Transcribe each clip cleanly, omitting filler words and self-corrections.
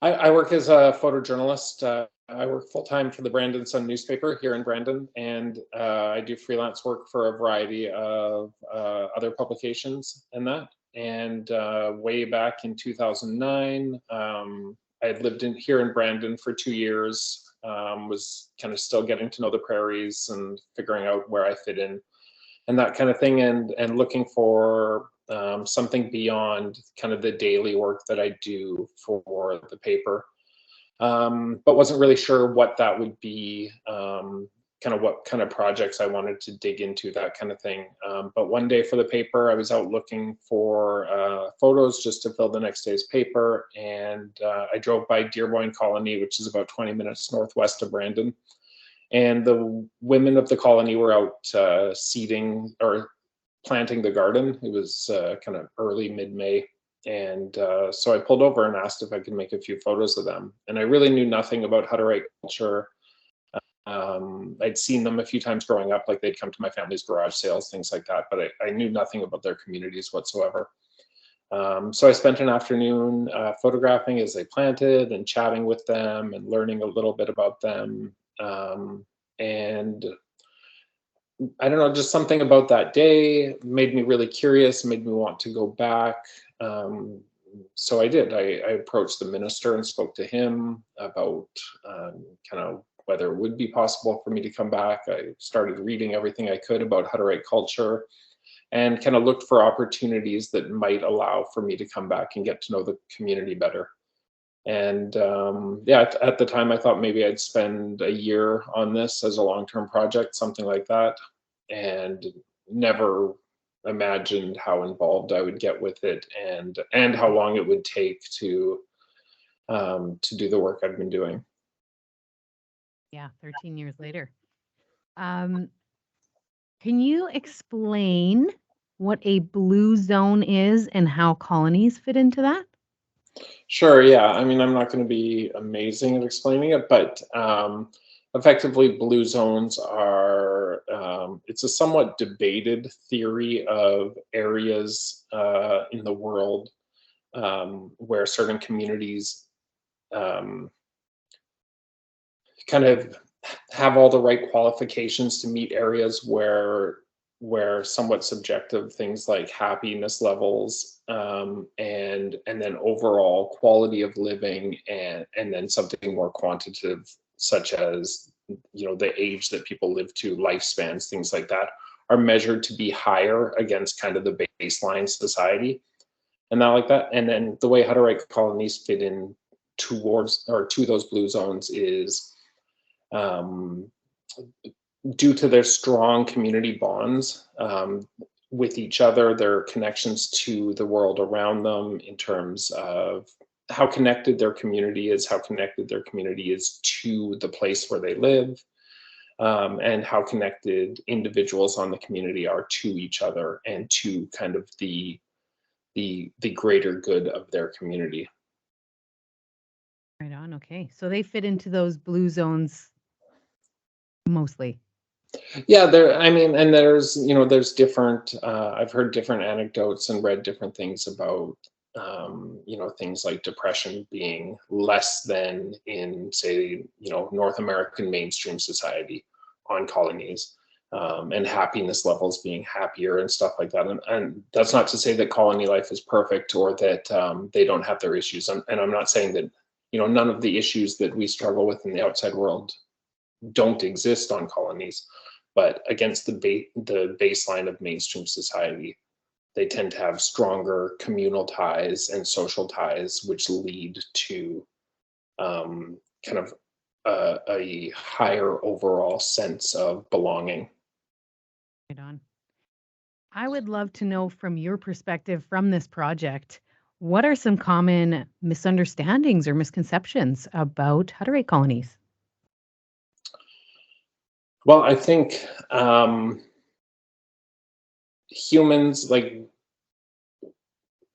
I work as a photojournalist. I work full time for the Brandon Sun newspaper here in Brandon, and I do freelance work for a variety of other publications and that. And way back in 2009, I had lived in here in Brandon for 2 years. Was kind of still getting to know the prairies and figuring out where I fit in and that kind of thing, and looking for something beyond kind of the daily work that I do for the paper, but wasn't really sure what that would be, kind of what kind of projects I wanted to dig into, that kind of thing. But one day for the paper, I was out looking for photos just to fill the next day's paper, and I drove by Dearborn Colony, which is about 20 minutes northwest of Brandon. And the women of the colony were out seeding or planting the garden. It was kind of early mid-May. And so I pulled over and asked if I could make a few photos of them. And I really knew nothing about Hutterite culture. I'd seen them a few times growing up, like they'd come to my family's garage sales, things like that, but I knew nothing about their communities whatsoever. So I spent an afternoon photographing as they planted and chatting with them and learning a little bit about them. And I don't know, just something about that day made me really curious, made me want to go back. So I did. I approached the minister and spoke to him about kind of whether it would be possible for me to come back. I started reading everything I could about Hutterite culture and kind of looked for opportunities that might allow for me to come back and get to know the community better. And yeah, at the time I thought maybe I'd spend a year on this as a long-term project, something like that, and never imagined how involved I would get with it, and how long it would take to do the work I've been doing. Yeah, 13 years later. Um, can you explain what a blue zone is and how colonies fit into that? Sure, yeah. I mean, I'm not going to be amazing at explaining it, but effectively, blue zones are, it's a somewhat debated theory of areas in the world where certain communities um, kind of have all the right qualifications to meet areas where somewhat subjective things like happiness levels, and then overall quality of living, and then something more quantitative, such as the age that people live to, lifespans, things like that, are measured to be higher against kind of the baseline society and that, like that. And then the way Hutterite colonies fit in towards or to those blue zones is um, due to their strong community bonds with each other, their connections to the world around them in terms of how connected their community is, how connected their community is to the place where they live, and how connected individuals on the community are to each other and to kind of the greater good of their community. Right on. Okay. So they fit into those blue zones mostly. Yeah, there. I mean, and there's different. I've heard different anecdotes and read different things about things like depression being less than in, say, North American mainstream society on colonies, and happiness levels being happier and stuff like that. And that's not to say that colony life is perfect or that they don't have their issues. And I'm not saying that none of the issues that we struggle with in the outside world don't exist on colonies, but against the baseline of mainstream society, they tend to have stronger communal ties and social ties, which lead to kind of a higher overall sense of belonging. Right on. I would love to know from your perspective from this project, what are some common misunderstandings or misconceptions about Hutterite colonies? Well, I think humans, like,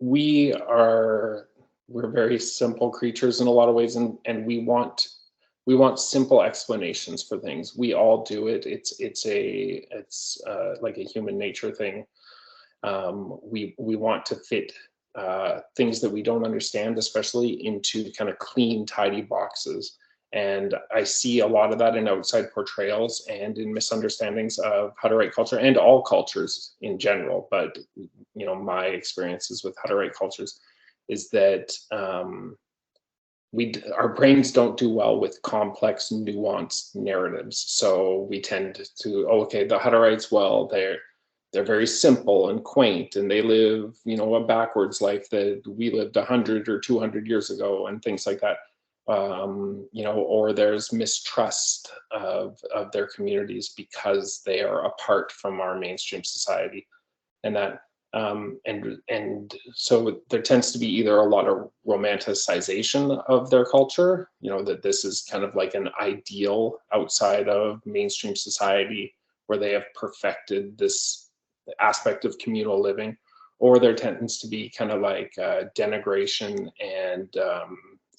we're very simple creatures in a lot of ways, and we want simple explanations for things. We all do it. It's like a human nature thing. We want to fit things that we don't understand, especially into kind of clean, tidy boxes. And I see a lot of that in outside portrayals and in misunderstandings of Hutterite culture and all cultures in general. But my experiences with Hutterite cultures is that our brains don't do well with complex, nuanced narratives. So we tend to, okay, the Hutterites, well, they're very simple and quaint, and they live, a backwards life that we lived 100 or 200 years ago, and things like that. Or there's mistrust of their communities because they are apart from our mainstream society, and that and so there tends to be either a lot of romanticization of their culture, that this is kind of like an ideal outside of mainstream society where they have perfected this aspect of communal living, or there tends to be kind of like denigration and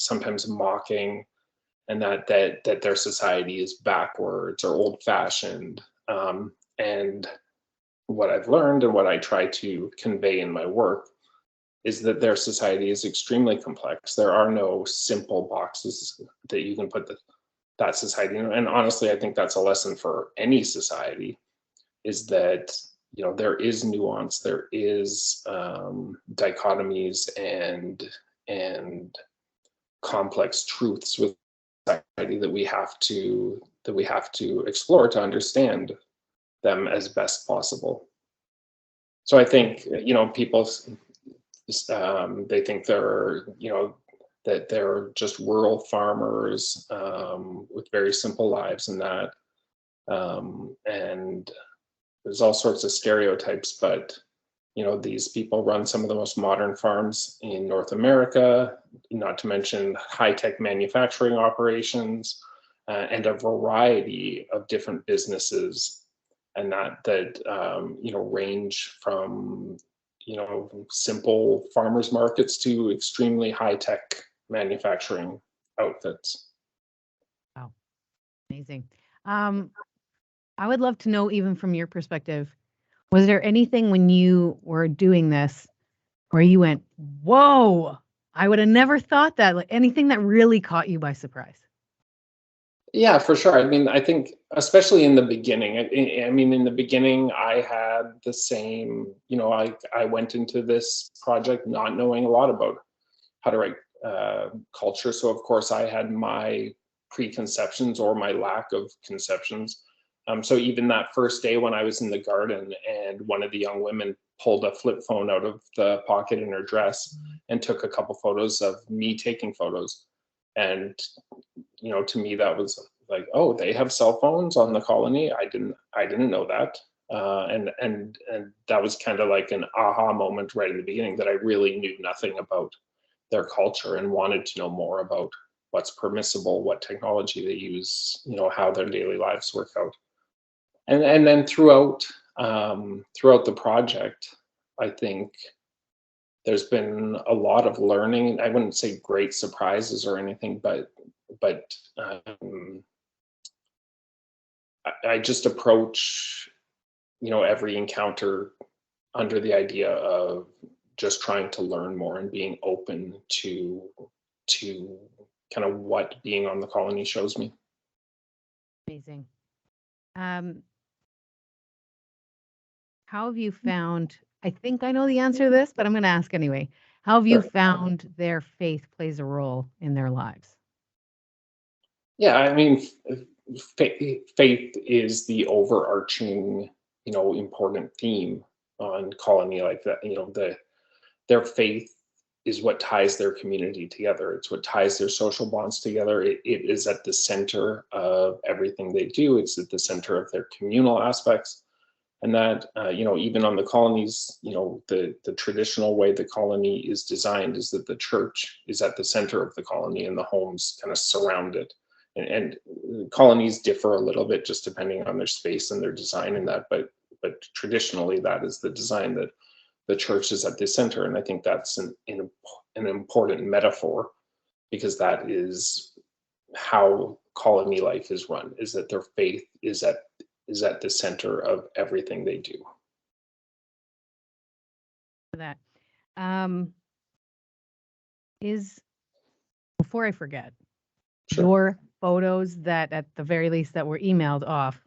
sometimes mocking, and that their society is backwards or old fashioned. And what I've learned and what I try to convey in my work is that their society is extremely complex. There are no simple boxes that you can put that society in. And honestly, I think that's a lesson for any society, is that there is nuance, there is dichotomies and complex truths with society that we have to explore to understand them as best possible. So I think people they think that they're just rural farmers with very simple lives, and there's all sorts of stereotypes, but these people run some of the most modern farms in North America, not to mention high-tech manufacturing operations, and a variety of different businesses, and that range from simple farmers markets to extremely high-tech manufacturing outfits. Wow, amazing. I would love to know, even from your perspective, was there anything when you were doing this where you went, whoa, I would have never thought that, like anything that really caught you by surprise? Yeah, for sure. I mean, I think especially in the beginning, I mean, in the beginning, I had the same, I went into this project not knowing a lot about how to write culture. So of course I had my preconceptions or my lack of conceptions. So even that first day when I was in the garden and one of the young women pulled a flip phone out of the pocket in her dress and took a couple photos of me taking photos. And to me that was like, oh, they have cell phones on the colony. I didn't know that. And that was kind of like an aha moment right in the beginning, that I really knew nothing about their culture and wanted to know more about what's permissible, what technology they use, how their daily lives work out. And then throughout the project, I think there's been a lot of learning. I wouldn't say great surprises or anything, but I just approach every encounter under the idea of just trying to learn more and being open to kind of what being on the colony shows me. Amazing. How have you found, I think I know the answer to this, but I'm going to ask anyway. How have you Sure. found their faith plays a role in their lives? Yeah, I mean, faith is the overarching, important theme on colony like that. Their faith is what ties their community together. It's what ties their social bonds together. It is at the center of everything they do. It's at the center of their communal aspects. And that, even on the colonies, the traditional way the colony is designed is that the church is at the center of the colony and the homes kind of surround it. And colonies differ a little bit just depending on their space and their design and that, but traditionally that is the design, that the church is at the center. And I think that's an important metaphor, because that is how colony life is run, is that their faith is at the center of everything they do. For that. Um, is, before I forget, Sure. your photos that at the very least that were emailed off,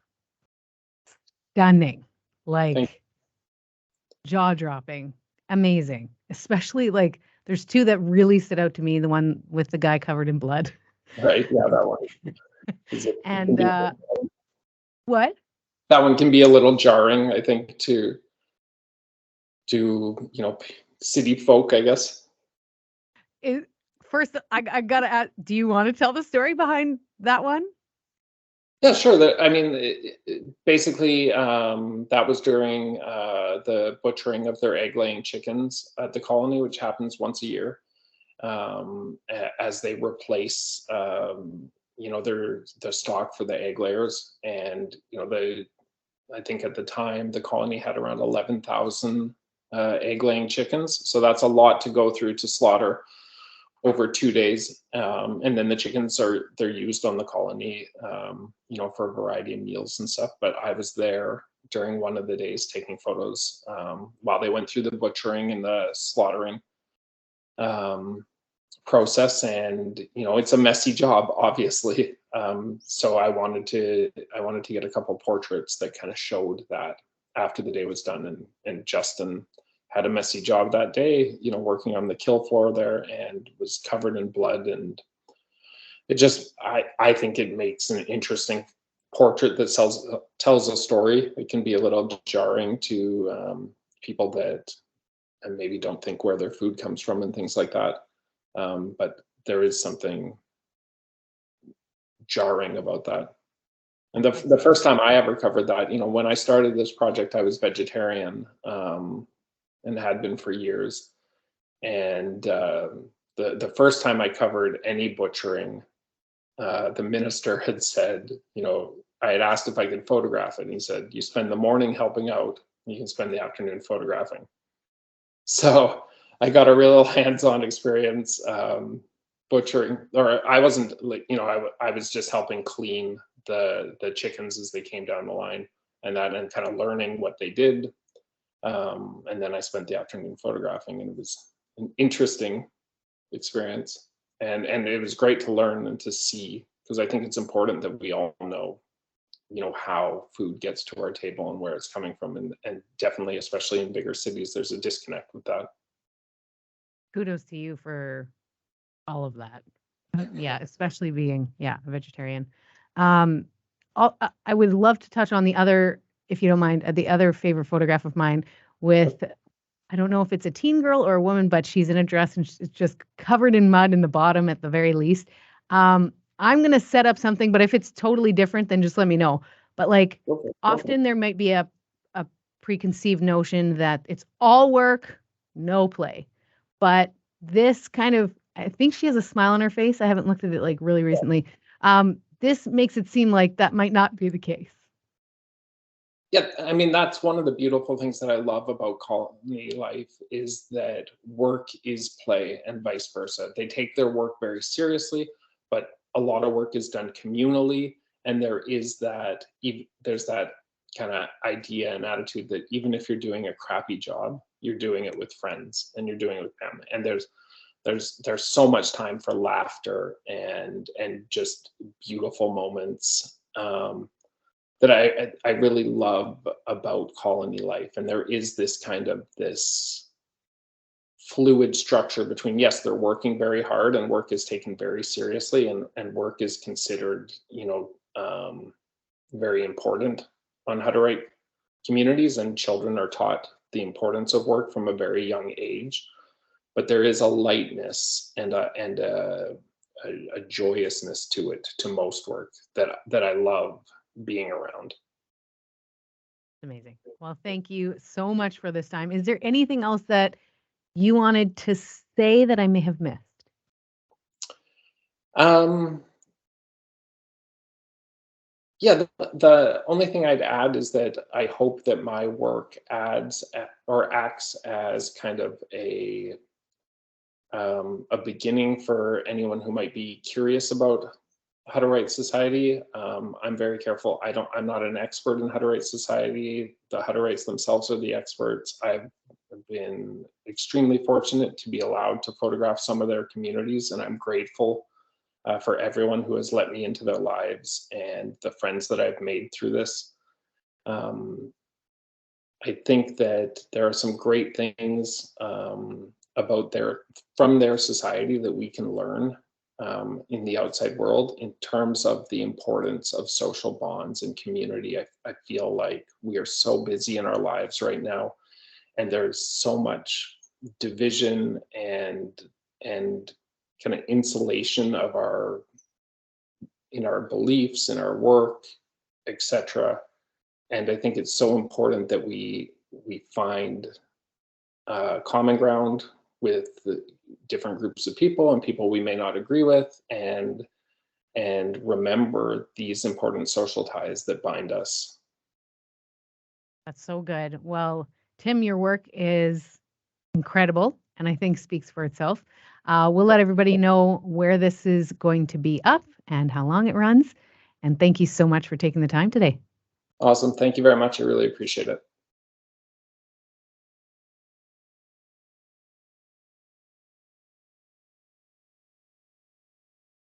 stunning, Thank like jaw-dropping, amazing. Especially like there's two that really stood out to me, the one with the guy covered in blood. Right. Yeah, that one. Can And be, what? that one can be a little jarring, I think, city folk, I guess. It, first, I gotta ask, do you want to tell the story behind that one? Yeah, sure. I mean, basically, that was during the butchering of their egg-laying chickens at the colony, which happens once a year, as they replace, their stock for the egg layers. And I think at the time the colony had around 11,000 egg-laying chickens, so that's a lot to go through to slaughter over 2 days. And then the chickens they're used on the colony, for a variety of meals and stuff. But I was there during one of the days taking photos while they went through the butchering and the slaughtering um, process. And it's a messy job, obviously. So I wanted to get a couple portraits that kind of showed that after the day was done. And Justin had a messy job that day, working on the kill floor there, and was covered in blood. And I think it makes an interesting portrait that tells a story. It can be a little jarring to people that maybe don't think where their food comes from and things like that. But there is something jarring about that. And the first time I ever covered that, when I started this project, I was vegetarian, and had been for years. And the first time I covered any butchering, the minister had said, I had asked if I could photograph it, and he said, "You spend the morning helping out, you can spend the afternoon photographing." So I got a real hands-on experience butchering, or I wasn't like, I was just helping clean the chickens as they came down the line, and kind of learning what they did. And then I spent the afternoon photographing, and it was an interesting experience. And it was great to learn and to see, because I think it's important that we all know, how food gets to our table and where it's coming from. And definitely, especially in bigger cities, there's a disconnect with that. Kudos to you for all of that. Yeah, especially being, yeah, a vegetarian. Um, I would love to touch on the other, if you don't mind, the other favorite photograph of mine with, I don't know if it's a teen girl or a woman, but she's in a dress and she's just covered in mud in the bottom at the very least. I'm going to set up something, but if it's totally different, then just let me know. But like Okay. often there might be a preconceived notion that it's all work, no play. But this kind of, I think she has a smile on her face. I haven't looked at it like really recently. This makes it seem like that might not be the case. Yeah, I mean, that's one of the beautiful things that I love about colony life, is that work is play and vice versa. They take their work very seriously, but a lot of work is done communally. And there's that kind of idea and attitude that even if you're doing a crappy job, you're doing it with friends and you're doing it with family. And there's so much time for laughter and just beautiful moments. That I really love about colony life. And there is this fluid structure between, yes, they're working very hard and work is taken very seriously, and work is considered, very important on Hutterite communities, and children are taught the importance of work from a very young age. But there is a lightness and a joyousness to it, to most work, that I love being around. Amazing. Well, thank you so much for this time. Is there anything else that you wanted to say that I may have missed? Um, yeah, the only thing I'd add is that I hope that my work or acts as kind of a beginning for anyone who might be curious about Hutterite society. I'm very careful. I'm not an expert in Hutterite society. The Hutterites themselves are the experts. I've been extremely fortunate to be allowed to photograph some of their communities, and I'm grateful for everyone who has let me into their lives and the friends that I've made through this. Um, I think that there are some great things about from their society that we can learn in the outside world in terms of the importance of social bonds and community. I feel like we are so busy in our lives right now, and there's so much division and kind of insulation of our beliefs, in our work, etc. And I think it's so important that we find common ground with the different groups of people and people we may not agree with, and remember these important social ties that bind us. That's so good. Well, Tim, your work is incredible and I think speaks for itself. We'll let everybody know where this is going to be up and how long it runs. And thank you so much for taking the time today. Awesome. Thank you very much. I really appreciate it.